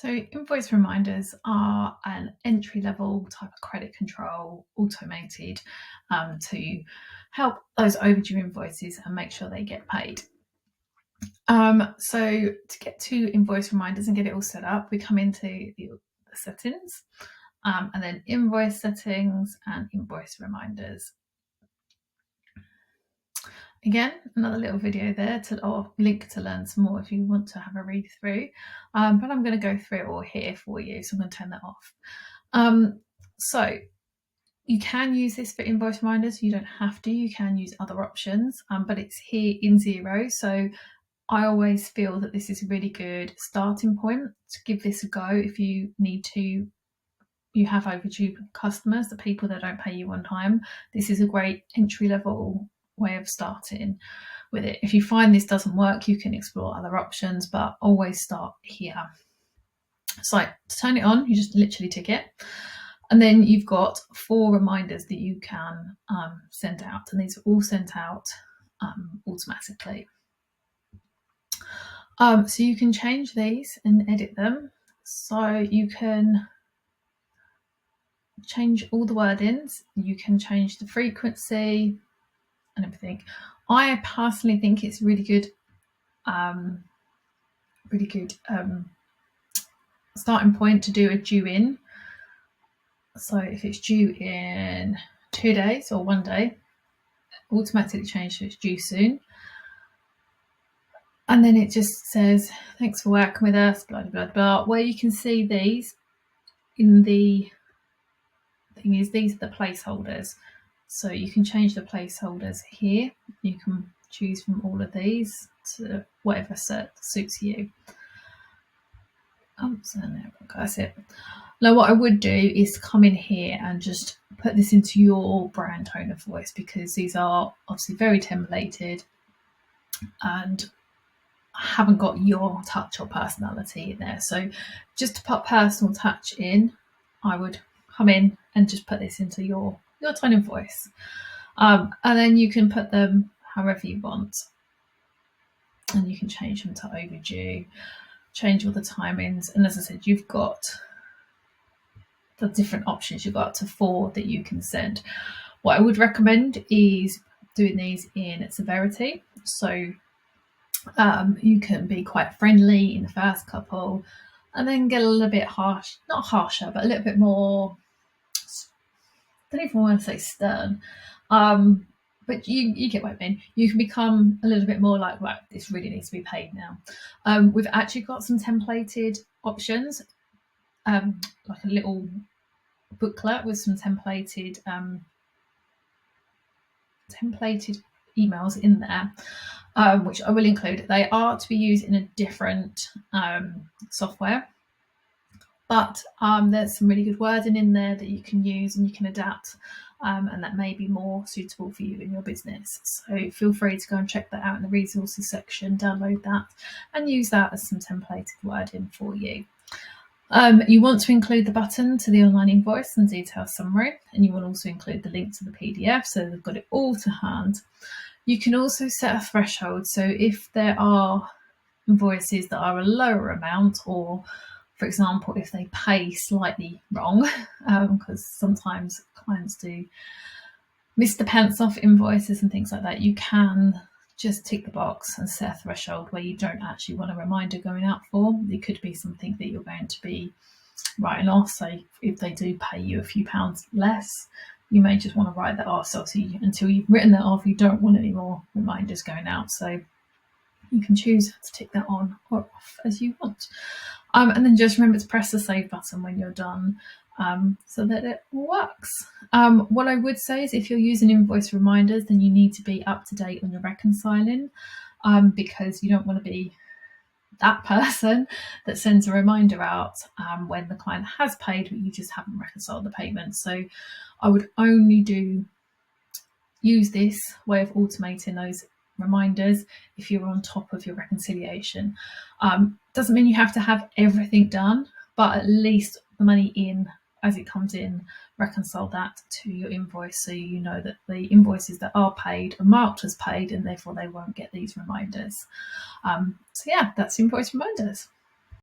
So invoice reminders are an entry-level type of credit control, automated, to help those overdue invoices and make sure they get paid. So to get to invoice reminders and get it all set up, we come into the settings, and then invoice settings and invoice reminders. Again, another little video there or link to learn some more if you want to have a read through. But I'm going to go through it all here for you, so I'm going to turn that off. So you can use this for invoice reminders. You don't have to. You can use other options, but it's here in Xero. So I always feel that this is a really good starting point to give this a go if you need to. You have overdue customers, the people that don't pay you on time. This is a great entry-level way of starting with it. If you find this doesn't work, you can explore other options, but always start here. So to turn it on, you just literally tick it. And then you've got 4 reminders that you can send out, and these are all sent out automatically. So you can change these and edit them. So you can change all the wordings, you can change the frequency and everything. I personally think it's really good starting point to do a due in. So if it's due in 2 days or 1 day, automatically change to it's due soon. And then it just says, thanks for working with us, blah, blah, blah, blah. Where you can see these in the thing is, these are the placeholders. So you can change the placeholders here. You can choose from all of these to whatever suits you. So there, that's it. Now what I would do is come in here and just put this into your brand tone of voice, because these are obviously very templated and haven't got your touch or personality in there. So just to put personal touch in, I would come in and just put this into your tone of voice. And then you can put them however you want. And you can change them to overdue, change all the timings. And as I said, you've got the different options. You've got up to 4 that you can send. What I would recommend is doing these in severity. So you can be quite friendly in the first couple and then get a little bit harsh, not harsher, but a little bit more, I don't even want to say stern, but you get what I mean. You can become a little bit more like, right, this really needs to be paid now. We've actually got some templated options, like a little booklet with some templated emails in there, which I will include. They are to be used in a different software, but there's some really good wording in there that you can use and you can adapt, and that may be more suitable for you in your business. So feel free to go and check that out in the resources section, download that and use that as some templated wording for you. You want to include the button to the online invoice and detail summary, and you will also include the link to the PDF so they've got it all to hand. You can also set a threshold, so if there are invoices that are a lower amount, or for example if they pay slightly wrong, because sometimes clients do miss the pence off invoices and things like that, you can just tick the box and set a threshold where you don't actually want a reminder going out for. It could be something that you're going to be writing off. So if they do pay you a few pounds less, you may just want to write that off. So until you've written that off, you don't want any more reminders going out. So you can choose to tick that on or off as you want. And then just remember to press the save button when you're done, so that it works. What I would say is if you're using invoice reminders, then you need to be up to date on your reconciling, because you don't want to be that person that sends a reminder out when the client has paid but you just haven't reconciled the payment. So I would only use this way of automating those reminders if you're on top of your reconciliation. Doesn't mean you have to have everything done, but at least the money in as it comes in, reconcile that to your invoice so you know that the invoices that are paid are marked as paid and therefore they won't get these reminders. So yeah, that's invoice reminders.